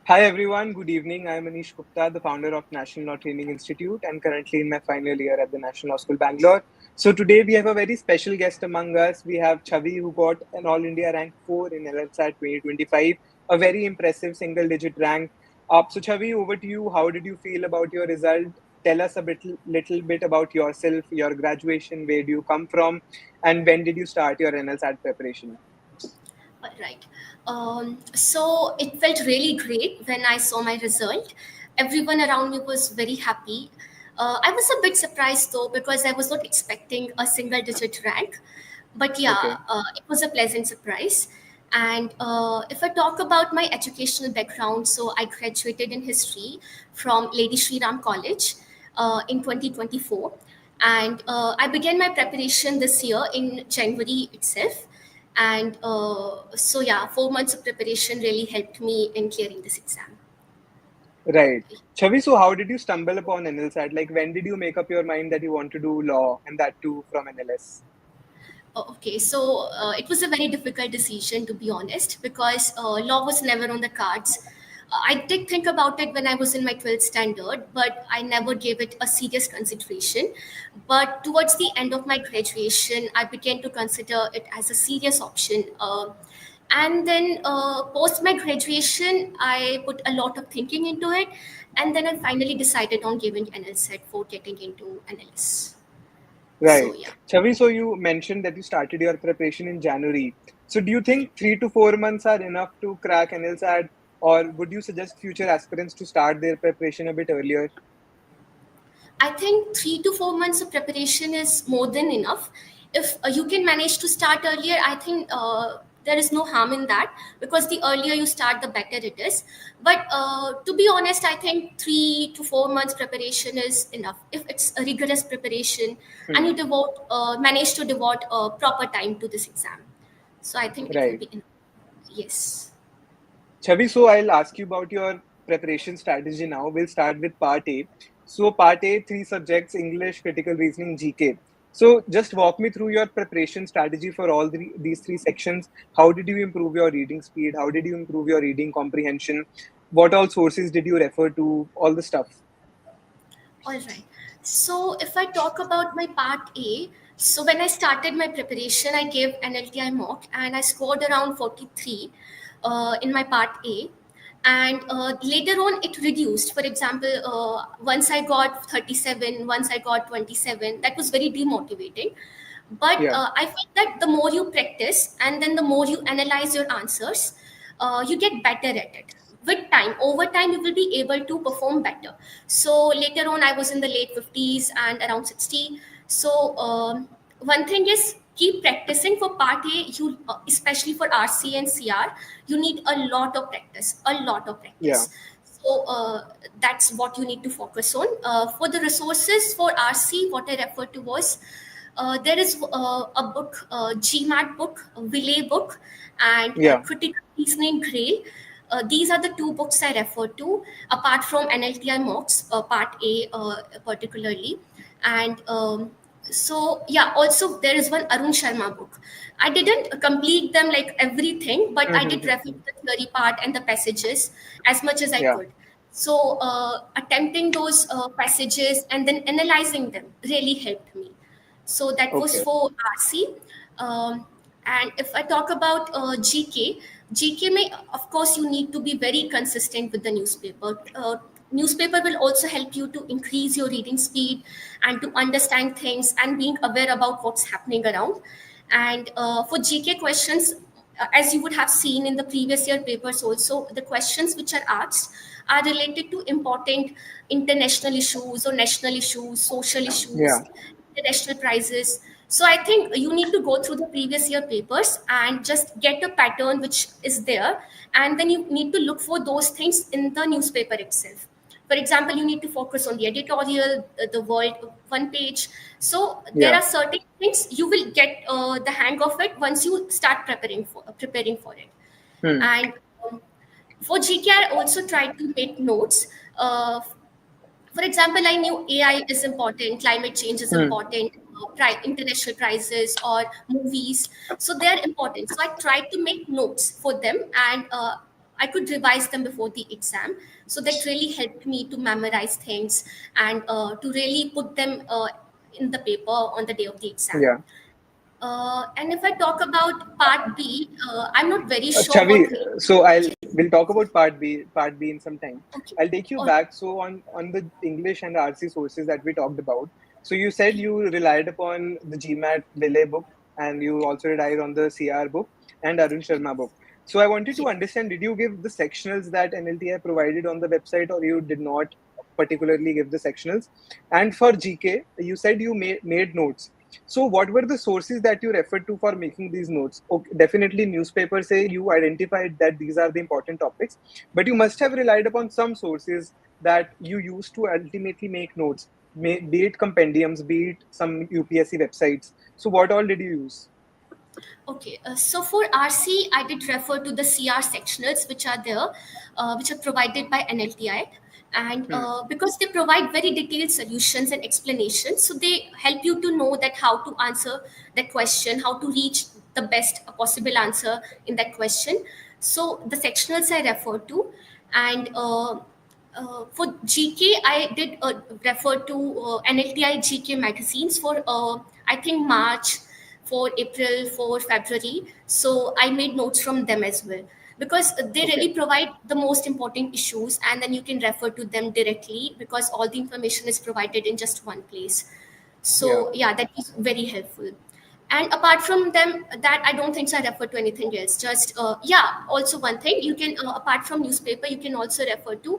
Hi everyone, good evening. I am Manish Gupta, the founder of National Law Training Institute and currently in my final year at the National Law School Bangalore. So today we have a very special guest among us. We have Chavi who got an All India rank 4 in LSAT 2025, a very impressive single digit rank. So Chavi, over to you. How did you feel about your result? Tell us a little bit about yourself, your graduation, where do you come from, and when did you start your NLSAT preparation? All right. So it felt really great when I saw my result. Everyone around me was very happy. I was a bit surprised though because I was not expecting a single digit rank. But yeah, Okay. it was a pleasant surprise. And if I talk about my educational background, so I graduated in history from Lady Shri Ram College in 2024. And I began my preparation this year in January itself. And so, yeah, 4 months of preparation really helped me in clearing this exam. Right. Chavi, so how did you stumble upon NLSAT? Like, when did you make up your mind that you want to do law and that too from NLS? Okay, so it was a very difficult decision to be honest because law was never on the cards. I did think about it when I was in my 12th standard, but I never gave it a serious consideration. But towards the end of my graduation, I began to consider it as a serious option. And then post my graduation, I put a lot of thinking into it. And then I finally decided on giving NLSET for getting into NLS. So, Right. yeah. Chavi, so you mentioned that you started your preparation in January. So do you think 3 to 4 months are enough to crack NLSAT, or would you suggest future aspirants to start their preparation a bit earlier? I think 3 to 4 months of preparation is more than enough. If you can manage to start earlier, I think there is no harm in that because the earlier you start, the better it is. But to be honest, I think 3 to 4 months preparation is enough if it's a rigorous preparation and Hmm. you manage to devote proper time to this exam. So I think it will Right. be enough. Yes. Chavi, so I'll ask you about your preparation strategy now. We'll start with part A. So, part A, three subjects English, critical reasoning, GK. So, just walk me through your preparation strategy for all these three sections. How did you improve your reading speed? How did you improve your reading comprehension? What all sources did you refer to? All the stuff. All right. So if I talk about my part A, so when I started my preparation, I gave NLTI mock and I scored around 43 in my part A. And later on, it reduced. For example, once I got 37, once I got 27, that was very demotivating. But Yeah. I felt that the more you practice and then the more you analyze your answers, you get better at it. With time, over time, you will be able to perform better. So later on, I was in the late 50s and around 60. So one thing is keep practicing for part A. You especially for RC and CR, you need a lot of practice, a lot of Yeah. practice. So that's what you need to focus on. For the resources for RC, what I referred to was there is a book, GMAT book, a Willey book, and Yeah. Critical Reasoning Grail. These are the two books I refer to, apart from NLTI mocks, part A particularly. And so, yeah, also there is one Arun Sharma book. I didn't complete them like everything, but I did refer to the theory part and the passages as much as I Yeah. could. So, attempting those passages and then analyzing them really helped me. So that was Okay. for RC. And if I talk about GK may, of course, you need to be very consistent with the newspaper. Newspaper will also help you to increase your reading speed and to understand things and being aware about what's happening around. And for GK questions, as you would have seen in the previous year papers also, the questions which are asked are related to important international issues or national issues, social issues, Yeah. international prizes. So I think you need to go through the previous year papers and just get a pattern which is there, and then you need to look for those things in the newspaper itself. For example, you need to focus on the editorial, the world one page. So there Yeah. are certain things you will get the hang of it once you start preparing for it. Hmm. And for GK, I also tried to make notes. Uh, for example, I knew AI is important, climate change is Hmm. important, international prizes or movies. So they're important. So I tried to make notes for them. And I could revise them before the exam. So that really helped me to memorize things and to really put them in the paper on the day of the exam. Yeah. And if I talk about part B, I'm not very sure Chavi, what. so we'll talk about part B in some time. Okay. I'll take you Or back. So on the English and RC sources that we talked about. So you said you relied upon the GMAT Vile book, and you also relied on the CR book and Arun Sharma book. So I wanted to yeah. understand, did you give the sectionals that NLTI provided on the website, or you did not particularly give the sectionals? And for GK, you said you made notes. So, what were the sources that you referred to for making these notes? Okay, definitely, newspapers say you identified that these are the important topics, but you must have relied upon some sources that you used to ultimately make notes, be it compendiums, be it some UPSC websites. So, what all did you use? Okay, so for RC, I did refer to the CR sectionals which are there, which are provided by NLTI. And Hmm. because they provide very detailed solutions and explanations, so they help you to know that how to answer the question, how to reach the best possible answer in that question. So the sectionals I refer to, and for GK, I did refer to NLTI GK magazines for I think March, for April, for February. So I made notes from them as well because they Okay. really provide the most important issues, and then you can refer to them directly because all the information is provided in just one place. Yeah. So yeah, that is very helpful. And apart from them, that I don't think so I refer to anything else. Just yeah, also one thing you can apart from newspaper, you can also refer to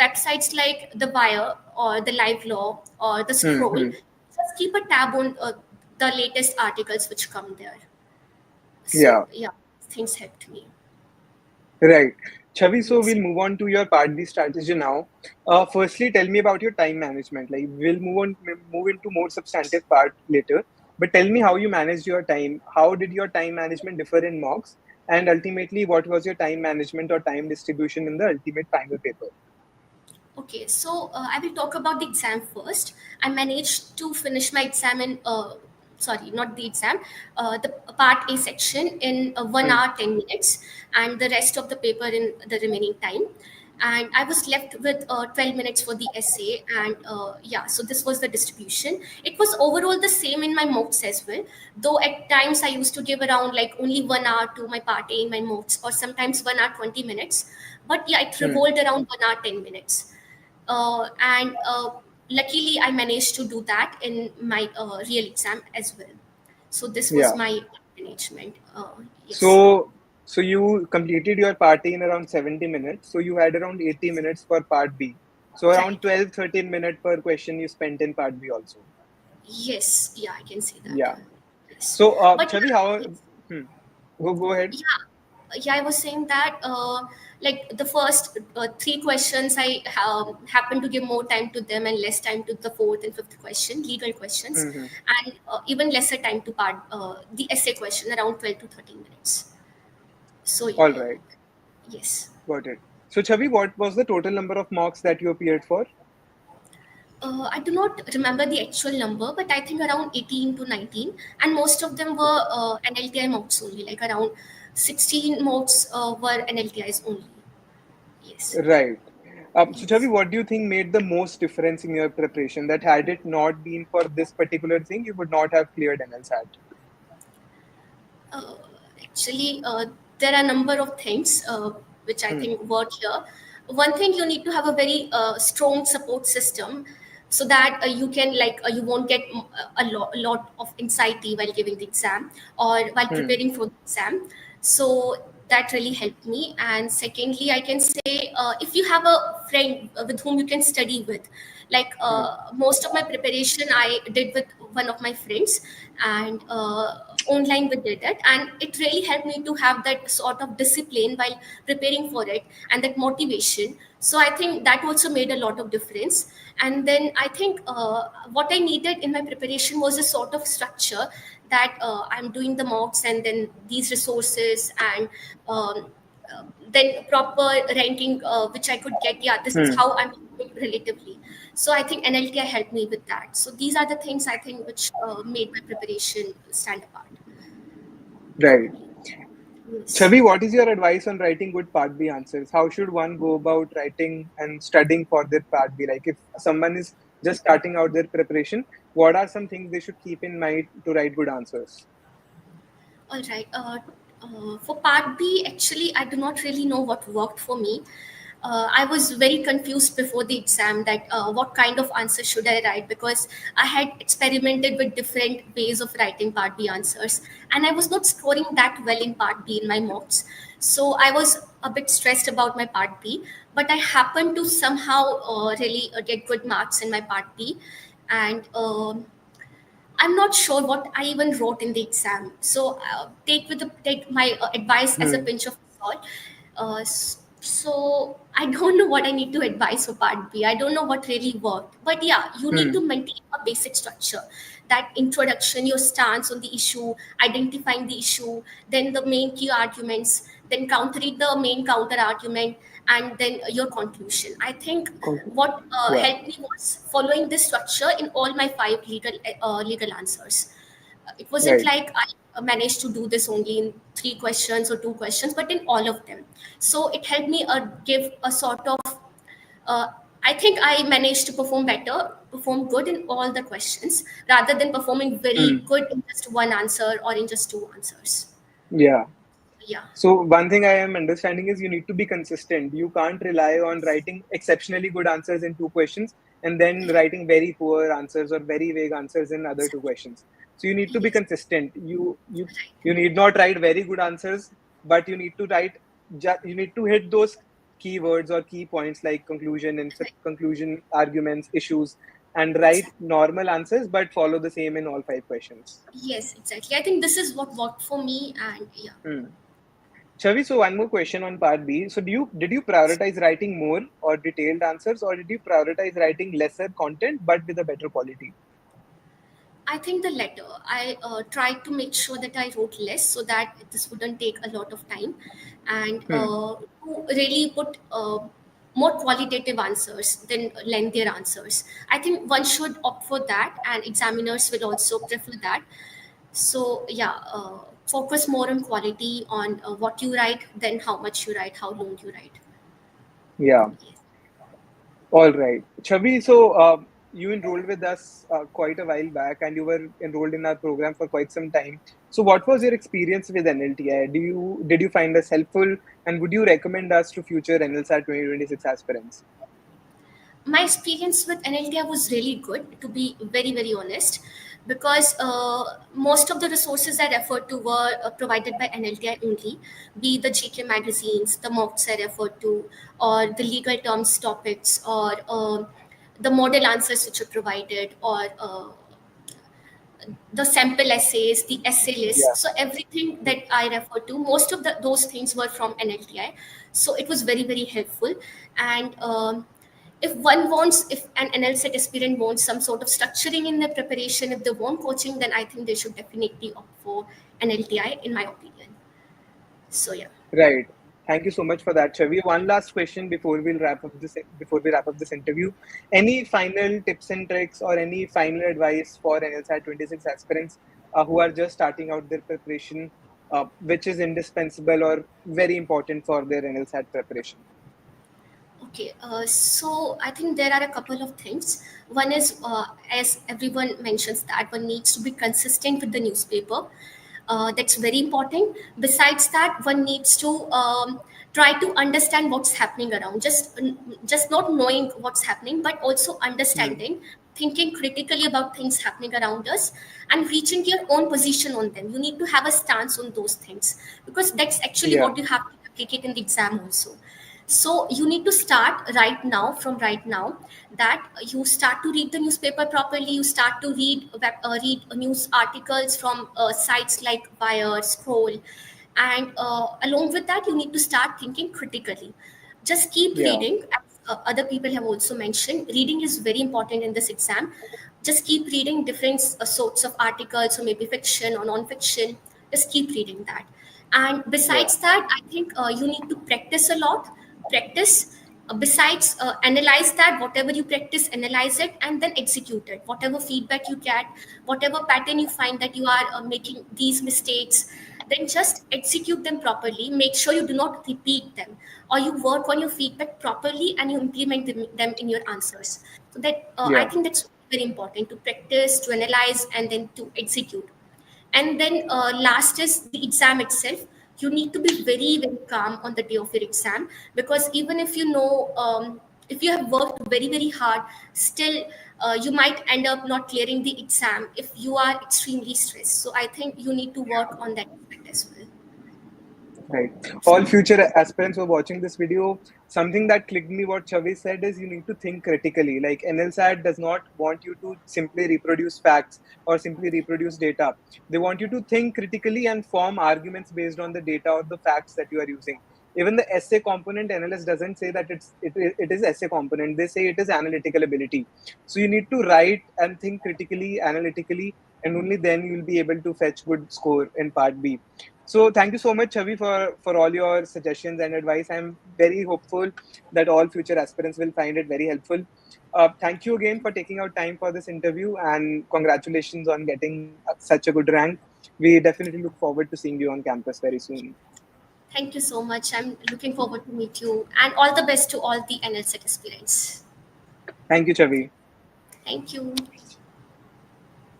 websites like the Wire or the Live Law or the Scroll. Hmm. Just keep a tab on the latest articles which come there. Yeah. So yeah, things helped me. Right. Chavi, so Yes. we'll move on to your part B strategy now. Firstly, tell me about your time management. Like we'll move into more substantive part later. But tell me how you managed your time. How did your time management differ in mocks? And ultimately, what was your time management or time distribution in the ultimate final paper? Okay, so I will talk about the exam first. I managed to finish my exam in, sorry, not the exam, the part A section in 1 hour, 10 minutes, and the rest of the paper in the remaining time. And I was left with 12 minutes for the essay. And yeah, so this was the distribution. It was overall the same in my mocks as well. Though at times I used to give around like only 1 hour to my part A in my mocks, or sometimes 1 hour, 20 minutes. But yeah, it Hmm. revolved around 1 hour, 10 minutes. And luckily I managed to do that in my real exam as well. So this was Yeah. my management. Yes. So you completed your party in around 70 minutes. So you had around 80 minutes for part B. So around Right. 12, 13 minutes per question you spent in part B also. Yes, yeah, I can say that. Yeah. Yes, So, but Chavi, how? yes, Hmm. Go ahead. yeah, yeah, I was saying that like the first three questions I happened to give more time to them and less time to the fourth and fifth question, legal questions, Hmm. and even lesser time to part the essay question, around 12 to 13 minutes. So All yeah. right, Yes. got it. So, Chavi, what was the total number of mocks that you appeared for? I do not remember the actual number, but I think around 18 to 19. And most of them were Okay. NLTI mocks only, like around 16 mocks were NLTIs only. Yes. Right. So, Yes. Chavi, what do you think made the most difference in your preparation? That had it not been for this particular thing, you would not have cleared NLSAT. Uh, Actually, there are a number of things which I Hmm. think work here. One thing, you need to have a very strong support system so that you can you won't get a lot of anxiety while giving the exam or while Hmm. preparing for the exam. So that really helped me. And secondly, I can say if you have a friend with whom you can study with, like Hmm. most of my preparation I did with one of my friends, and online we did it, and it really helped me to have that sort of discipline while preparing for it and that motivation. So I think that also made a lot of difference. And then I think what I needed in my preparation was a sort of structure, that I'm doing the mocks and then these resources, and um, then proper ranking which I could get. Yeah, this is Hmm. how I'm doing relatively. So I think NLTI helped me with that. So these are the things I think which made my preparation stand apart. Right. Yes. Chavi, what is your advice on writing good Part B answers? How should one go about writing and studying for their Part B? Like, if someone is just starting out their preparation, what are some things they should keep in mind to write good answers? All right. For part B, actually, I do not really know what worked for me. I was very confused before the exam that what kind of answer should I write, because I had experimented with different ways of writing part B answers, and I was not scoring that well in part B in my mocks. So I was a bit stressed about my part B, but I happened to somehow really get good marks in my part B, and I'm not sure what I even wrote in the exam. So take my advice as a Hmm. pinch of salt. So I don't know what I need to advise for part B. I don't know what really worked. But yeah, you need Hmm. to maintain a basic structure. That introduction, your stance on the issue, identifying the issue, then the main key arguments, then countering the main counter argument, and then your conclusion. I think Okay. what Yeah. helped me was following this structure in all my five legal answers. It wasn't Right. like I managed to do this only in three questions or two questions, but in all of them. So it helped me give a sort of. Uh, I think I managed to perform good in all the questions rather than performing very Hmm. good in just one answer or in just two answers. Yeah. Yeah. So one thing I am understanding is you need to be consistent. You can't rely on writing exceptionally good answers in two questions and then writing very poor answers or very vague answers in other two questions. So you need to be Yes. consistent. You Right. you need not write very good answers, but you need to you need to hit those keywords or key points like conclusion and Right. conclusion, arguments, issues, and write Exactly. normal answers but follow the same in all five questions. Yes, exactly. I think this is what worked for me, and yeah. Hmm. Chavi, so one more question on part B. So did you prioritize writing more or detailed answers, or did you prioritize writing lesser content but with a better quality? I think the latter. I tried to make sure that I wrote less so that this wouldn't take a lot of time, and Hmm. to really put more qualitative answers than lengthier answers. I think one should opt for that, and examiners will also prefer that. So yeah, focus more on quality, on what you write, than how much you write, how long you write. Yeah. Yes. All right. Chavi, so you enrolled with us quite a while back, and you were enrolled in our program for quite some time. So what was your experience with NLTI? Did you find us helpful, and would you recommend us to future NLSAT 2026 aspirants? My experience with NLTI was really good, to be very, very honest, because most of the resources I referred to were provided by NLTI only, be the GK magazines, the mocks I referred to, or the legal terms topics, or the model answers which are provided, or the sample essays, the essay Yeah. list. So everything that I refer to, most of those things were from NLTI. So it was very, very helpful. And if an NLSET aspirant wants some sort of structuring in their preparation, if they want coaching, then I think they should definitely opt for NLTI, in my opinion. So yeah. Right. Thank you so much for that, Chavi. One last question before we wrap up this interview. Any final tips and tricks or any final advice for NLSAT 26 aspirants who are just starting out their preparation, which is indispensable or very important for their NLSAT preparation? Okay, so I think there are a couple of things. One is, as everyone mentions, that one needs to be consistent with the newspaper. That's very important. Besides that, one needs to try to understand what's happening around. Just not knowing what's happening, but also Hmm. understanding, thinking critically about things happening around us, and reaching your own position on them. You need to have a stance on those things, because that's actually Yeah. what you have to replicate in the exam also. So you need to start right now, from right now, that you start to read the newspaper properly. You start to read news articles from sites like Wire, Scroll, and along with that, you need to start thinking critically. Just keep Yeah. reading. As other people have also mentioned, reading is very important in this exam. Just keep reading different sorts of articles, or maybe fiction or non-fiction. Just keep reading that. And Yeah. besides that, I think you need to practice a lot. Practice. Besides, analyze that. Whatever you practice, analyze it, and then execute it. Whatever feedback you get, whatever pattern you find that you are making these mistakes, then just execute them properly. Make sure you do not repeat them, or you work on your feedback properly and you implement them in your answers. So that I Yeah. think that's very important, to practice, to analyze, and then to execute. And then last is the exam itself. You need to be very very calm on the day of your exam, because even if you know, if you have worked very very hard, still you might end up not clearing the exam if you are extremely stressed. So I think you need to work on that aspect as well. Right. All future aspirants who are watching this video, something that clicked me what Chavi said is you need to think critically. Like NLSAT does not want you to simply reproduce facts or simply reproduce data. They want you to think critically and form arguments based on the data or the facts that you are using. Even the essay component, NLS doesn't say that it is essay component. They say it is analytical ability. So you need to write and think critically, analytically, and only then you will be able to fetch good score in part B. So thank you so much, Chavi, for all your suggestions and advice. I'm very hopeful that all future aspirants will find it very helpful. Thank you again for taking out time for this interview, and congratulations on getting such a good rank. We definitely look forward to seeing you on campus very soon. Thank you so much. I'm looking forward to meet you, and all the best to all the NLSET aspirants. Thank you, Chavi. Thank you.